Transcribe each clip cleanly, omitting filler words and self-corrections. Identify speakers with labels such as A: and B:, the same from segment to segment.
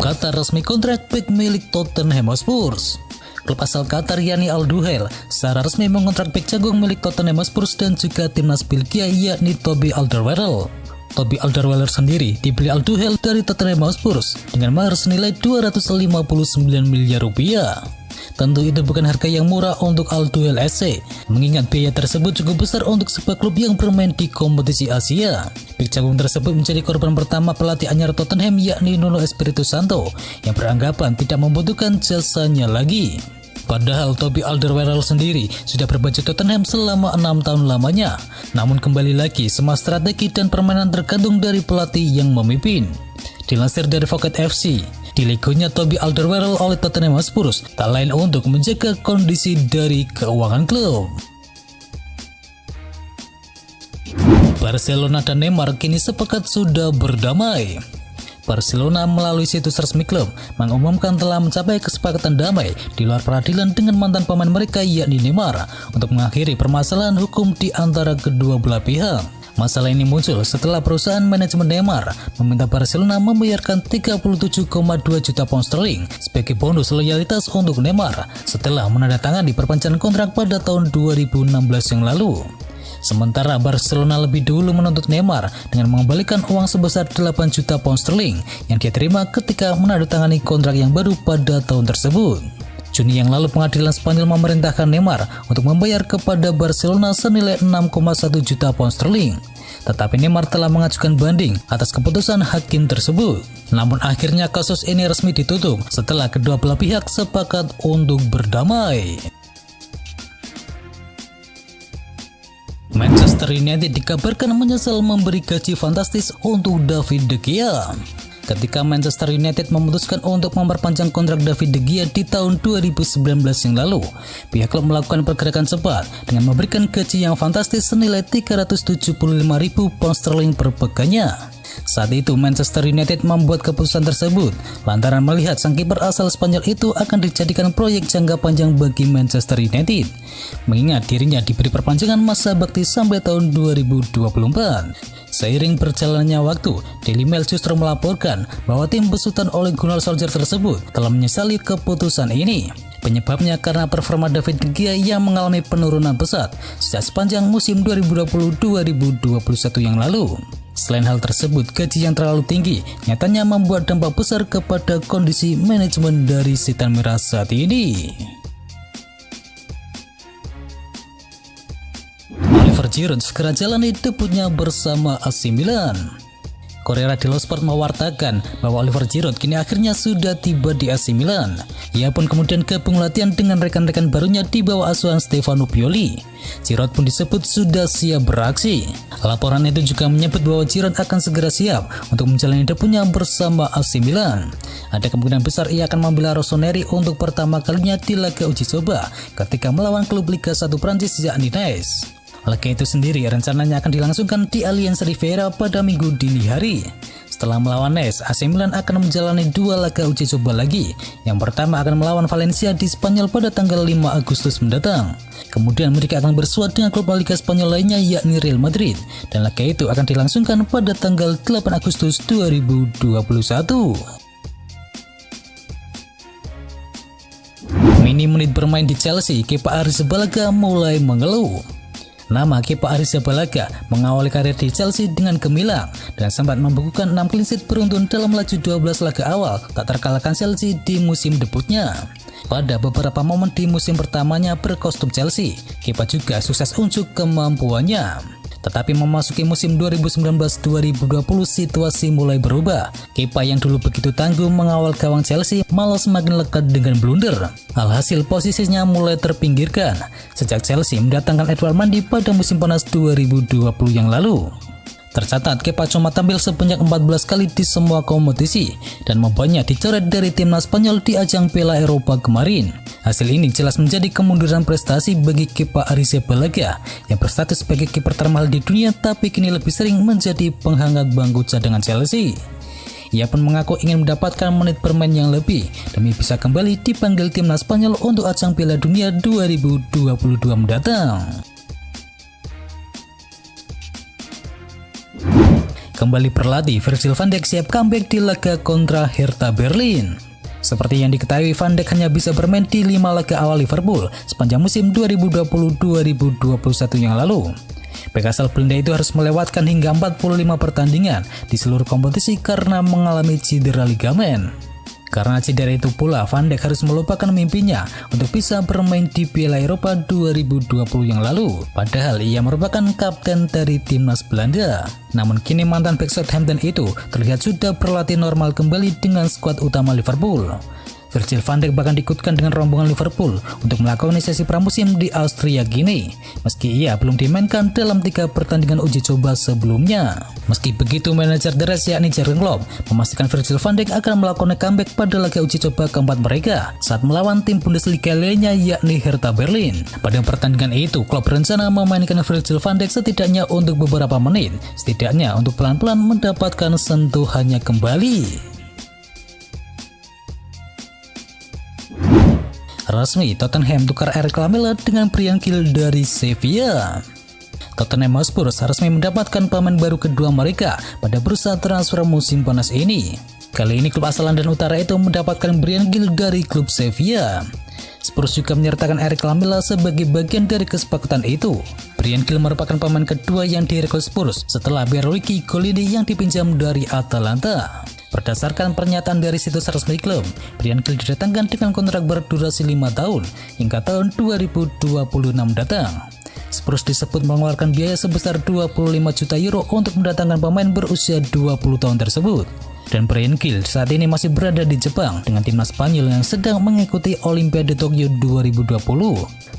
A: Qatar resmi kontrak bek milik Tottenham Hotspur. Klub asal Qatar yakni Al Duhail secara resmi mengontrak bek jagung milik Tottenham Hotspur dan juga timnas Belgia yakni Toby Alderweireld. Toby Alderweireld sendiri dibeli Al Duhail dari Tottenham Hotspur dengan mahar senilai 259 miliar rupiah. Tentu itu bukan harga yang murah untuk Al Duhail SC, mengingat biaya tersebut cukup besar untuk sebuah klub yang bermain di kompetisi Asia. Bek jagung tersebut menjadi korban pertama pelatih anyar Tottenham yakni Nuno Espirito Santo yang beranggapan tidak membutuhkan jasanya lagi. Padahal Toby Alderweireld sendiri sudah berbaju Tottenham selama 6 tahun lamanya. Namun kembali lagi semua strategi dan permainan tergantung dari pelatih yang memimpin. Dilansir dari Vokat FC, dilegonya Toby Alderweireld oleh Tottenham Hotspur tak lain untuk menjaga kondisi dari keuangan klub. Barcelona dan Neymar kini sepakat sudah berdamai. Barcelona melalui situs resmi klub mengumumkan telah mencapai kesepakatan damai di luar peradilan dengan mantan pemain mereka yakni Neymar untuk mengakhiri permasalahan hukum di antara kedua belah pihak. Masalah ini muncul setelah perusahaan manajemen Neymar meminta Barcelona membayarkan 37,2 juta pound sterling sebagai bonus loyalitas untuk Neymar setelah menandatangani perpanjangan kontrak pada tahun 2016 yang lalu. Sementara Barcelona lebih dulu menuntut Neymar dengan mengembalikan uang sebesar 8 juta pound sterling yang dia terima ketika menandatangani kontrak yang baru pada tahun tersebut. Juni yang lalu pengadilan Spanyol memerintahkan Neymar untuk membayar kepada Barcelona senilai 6,1 juta pound sterling. Tetapi Neymar telah mengajukan banding atas keputusan hakim tersebut. Namun akhirnya kasus ini resmi ditutup setelah kedua belah pihak sepakat untuk berdamai. Manchester United dikabarkan menyesal memberi gaji fantastis untuk David De Gea. Ketika Manchester United memutuskan untuk memperpanjang kontrak David De Gea di tahun 2019 yang lalu, pihak klub melakukan pergerakan cepat dengan memberikan gaji yang fantastis senilai 375.000 pound sterling per pekannya. Saat itu Manchester United membuat keputusan tersebut lantaran melihat sang kiper asal Spanyol itu akan dijadikan proyek jangka panjang bagi Manchester United, mengingat dirinya diberi perpanjangan masa bakti sampai tahun 2024. Seiring berjalannya waktu, Daily Mail justru melaporkan bahwa tim besutan Ole Gunnar Solskjaer tersebut telah menyesali keputusan ini. Penyebabnya karena performa David De Gea yang mengalami penurunan pesat sejak sepanjang musim 2020-2021 yang lalu. Selain hal tersebut, gaji yang terlalu tinggi nyatanya membuat dampak besar kepada kondisi manajemen dari Setan Merah saat ini. Oliver Giroud segera jalani debutnya bersama AC Milan. Corriere dello Sport mewartakan bahwa Oliver Giroud kini akhirnya sudah tiba di AC Milan. Ia pun kemudian gabung latihan dengan rekan-rekan barunya di bawah asuhan Stefano Pioli. Giroud pun disebut sudah siap beraksi. Laporan itu juga menyebut bahwa Giroud akan segera siap untuk menjalani debutnya bersama AC Milan. Ada kemungkinan besar ia akan membela Rossoneri untuk pertama kalinya di laga uji coba ketika melawan klub Liga 1 Prancis yakni Nice. Laga itu sendiri rencananya akan dilangsungkan di Allianz Riviera pada Minggu dini hari. Setelah melawan Nice, AC Milan akan menjalani 2 laga uji coba lagi. Yang pertama akan melawan Valencia di Spanyol pada tanggal 5 Agustus mendatang. Kemudian mereka akan bersuat dengan klub Liga Spanyol lainnya yakni Real Madrid. Dan laga itu akan dilangsungkan pada tanggal 8 Agustus 2021. Mini menit bermain di Chelsea, Kepa Arrizabalaga mulai mengeluh. Nama Kepa Arrizabalaga mengawali karir di Chelsea dengan gemilang dan sempat membukukan 6 clean sheet beruntun dalam laju 12 laga awal tak terkalahkan Chelsea di musim debutnya. Pada beberapa momen di musim pertamanya berkostum Chelsea, Kepa juga sukses unjuk kemampuannya. Tetapi memasuki musim 2019-2020 situasi mulai berubah. Kepa yang dulu begitu tangguh mengawal gawang Chelsea malah semakin lekat dengan blunder. Alhasil posisinya mulai terpinggirkan sejak Chelsea mendatangkan Edouard Mendy pada musim panas 2020 yang lalu. Tercatat Kepa cuma tampil sebanyak 14 kali di semua kompetisi dan membuatnya dicoret dari timnas Spanyol di ajang Piala Eropa kemarin. Hasil ini jelas menjadi kemunduran prestasi bagi Kepa Arrizabalaga yang berstatus sebagai kiper termahal di dunia tapi kini lebih sering menjadi penghangat bangku cadangan Chelsea. Ia pun mengaku ingin mendapatkan menit bermain yang lebih demi bisa kembali dipanggil timnas Spanyol untuk ajang Piala Dunia 2022 mendatang. Kembali berlatih, Virgil van Dijk siap comeback di laga kontra Hertha Berlin. Seperti yang diketahui, Van Dijk hanya bisa bermain di 5 laga awal Liverpool sepanjang musim 2020-2021 yang lalu. Bek asal Belanda itu harus melewatkan hingga 45 pertandingan di seluruh kompetisi karena mengalami cedera ligamen. Karena cedera itu pula, Van Dijk harus melupakan mimpinya untuk bisa bermain di Piala Eropa 2020 yang lalu. Padahal ia merupakan kapten dari timnas Belanda. Namun kini mantan bek Southampton itu terlihat sudah berlatih normal kembali dengan skuad utama Liverpool. Virgil van Dijk bahkan diikutkan dengan rombongan Liverpool untuk melakukan sesi pramusim di Austria Gini, meski ia belum dimainkan dalam 3 pertandingan uji coba sebelumnya. Meski begitu, manajer The Reds yakni Jurgen Klopp memastikan Virgil van Dijk akan melakukan comeback pada laga uji coba keempat mereka saat melawan tim Bundesliga lainnya yakni Hertha Berlin. Pada pertandingan itu, Klopp berencana memainkan Virgil van Dijk setidaknya untuk beberapa menit, setidaknya untuk pelan-pelan mendapatkan sentuhannya kembali. Resmi, Tottenham tukar Eric Lamela dengan Bryan Gil dari Sevilla. Tottenham Hotspur resmi mendapatkan pemain baru kedua mereka pada bursa transfer musim panas ini. Kali ini klub asal London Utara itu mendapatkan Bryan Gil dari klub Sevilla. Spurs juga menyertakan Eric Lamela sebagai bagian dari kesepakatan itu. Bryan Gil merupakan pemain kedua yang direkrut Spurs setelah Pierluigi Golini yang dipinjam dari Atalanta. Berdasarkan pernyataan dari situs resmi klub, Bryan Gil didatangkan dengan kontrak berdurasi 5 tahun hingga tahun 2026 datang. Spurs disebut mengeluarkan biaya sebesar 25 juta euro untuk mendatangkan pemain berusia 20 tahun tersebut. Dan Bryan Gil saat ini masih berada di Jepang dengan timnas Spanyol yang sedang mengikuti Olimpiade Tokyo 2020.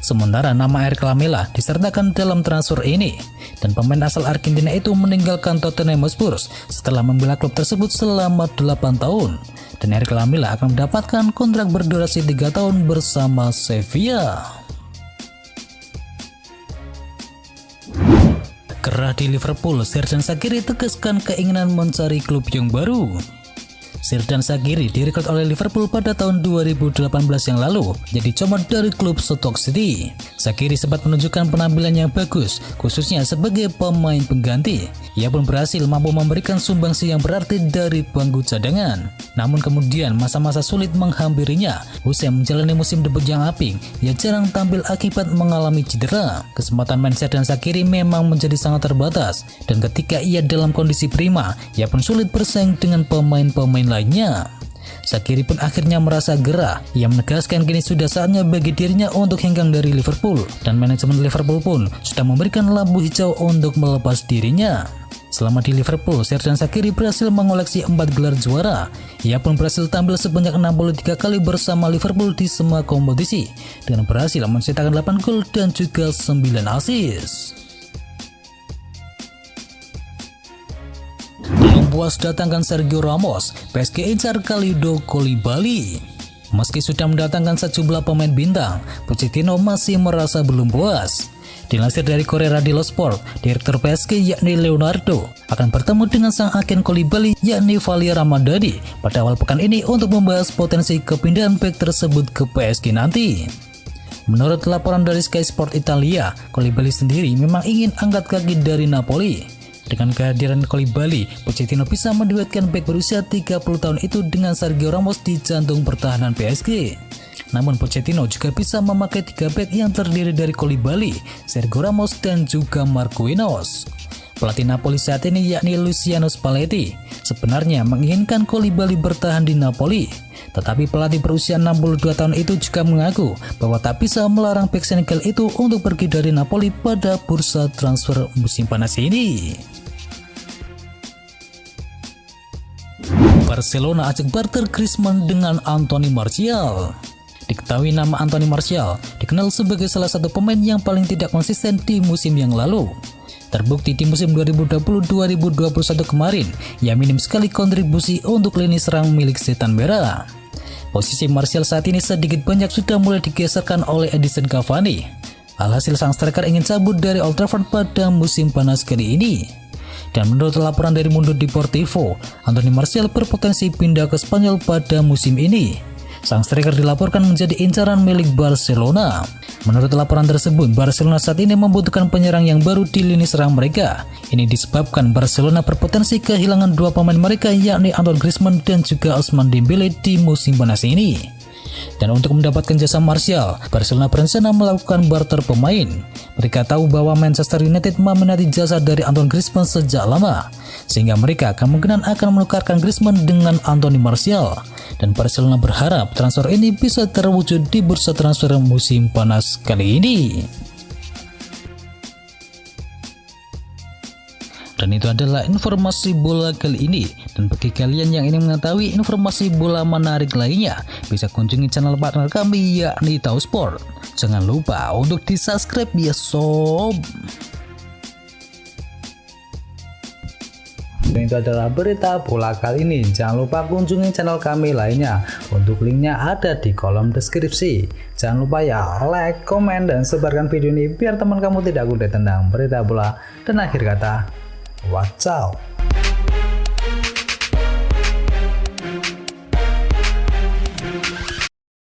A: Sementara nama Eric Lamela disertakan dalam transfer ini, dan pemain asal Argentina itu meninggalkan Tottenham Hotspur setelah membela klub tersebut selama 8 tahun. Dan Eric Lamela akan mendapatkan kontrak berdurasi 3 tahun bersama Sevilla. Gerah di Liverpool, Xherdan Shaqiri tegaskan keinginan mencari klub yang baru. Xherdan Shaqiri direkrut oleh Liverpool pada tahun 2018 yang lalu jadi comot dari klub Stoke City. Shaqiri sempat menunjukkan penampilan yang bagus, khususnya sebagai pemain pengganti. Ia pun berhasil mampu memberikan sumbangsi yang berarti dari bangku cadangan. Namun kemudian masa-masa sulit menghampirinya. Usai menjalani musim debut yang apik, ia jarang tampil akibat mengalami cedera. Kesempatan main Xherdan Shaqiri memang menjadi sangat terbatas, dan ketika ia dalam kondisi prima, ia pun sulit bersaing dengan pemain-pemain lainnya. Shaqiri pun akhirnya merasa gerah. Ia menegaskan kini sudah saatnya bagi dirinya untuk hengkang dari Liverpool, dan manajemen Liverpool pun sudah memberikan lampu hijau untuk melepas dirinya. Selama di Liverpool, Xherdan Shaqiri berhasil mengoleksi 4 gelar juara. Ia pun berhasil tampil sebanyak 63 kali bersama Liverpool di semua kompetisi, dengan berhasil mencetakkan 8 gol dan juga 9 assist. Belum puas datangkan Sergio Ramos, PSG incar Kalidou Koulibaly. Meski sudah mendatangkan sejumlah pemain bintang, Pochettino masih merasa belum puas. Dilansir dari Korea Radio Sport, direktur PSG yakni Leonardo akan bertemu dengan sang agen Koulibaly yakni Valia Ramadani pada awal pekan ini untuk membahas potensi kepindahan bek tersebut ke PSG nanti. Menurut laporan dari Sky Sport Italia, Koulibaly sendiri memang ingin angkat kaki dari Napoli. Dengan kehadiran Koulibaly, Pochettino bisa menduetkan bek berusia 30 tahun itu dengan Sergio Ramos di jantung pertahanan PSG. Namun Pochettino juga bisa memakai 3 bek yang terdiri dari Koulibaly, Sergio Ramos, dan juga Marquinhos. Pelatih Napoli saat ini yakni Luciano Spalletti sebenarnya menginginkan Koulibaly bertahan di Napoli, tetapi pelatih berusia 62 tahun itu juga mengaku bahwa tak bisa melarang bek Senegal itu untuk pergi dari Napoli pada bursa transfer musim panas ini. Barcelona ajak barter Griezmann dengan Anthony Martial. Diketahui nama Anthony Martial dikenal sebagai salah satu pemain yang paling tidak konsisten di musim yang lalu. Terbukti di musim 2020-2021 kemarin, ia minim sekali kontribusi untuk lini serang milik Setan Merah. Posisi Martial saat ini sedikit banyak sudah mulai digeserkan oleh Edinson Cavani. Alhasil sang striker ingin cabut dari Old Trafford pada musim panas kali ini. Dan menurut laporan dari Mundo Deportivo, Anthony Martial berpotensi pindah ke Spanyol pada musim ini. Sang striker dilaporkan menjadi incaran milik Barcelona. Menurut laporan tersebut, Barcelona saat ini membutuhkan penyerang yang baru di lini serang mereka. Ini disebabkan Barcelona berpotensi kehilangan dua pemain mereka, yakni Antoine Griezmann dan juga Ousmane Dembele di musim panas ini. Dan untuk mendapatkan jasa Martial, Barcelona berencana melakukan barter pemain. Mereka tahu bahwa Manchester United meminati jasa dari Antoine Griezmann sejak lama, sehingga mereka kemungkinan akan menukarkan Griezmann dengan Anthony Martial. Dan Barcelona berharap transfer ini bisa terwujud di bursa transfer musim panas kali ini. Dan itu adalah informasi bola kali ini. Dan bagi kalian yang ingin mengetahui informasi bola menarik lainnya, bisa kunjungi channel partner kami yakni Tahu Sport. Jangan lupa untuk di subscribe ya sob. Dan itu adalah berita bola kali ini. Jangan lupa kunjungi channel kami lainnya. Untuk linknya ada di kolom deskripsi. Jangan lupa ya like, komen, dan sebarkan video ini biar teman kamu tidak kudet tentang berita bola. Dan akhir kata, watch out.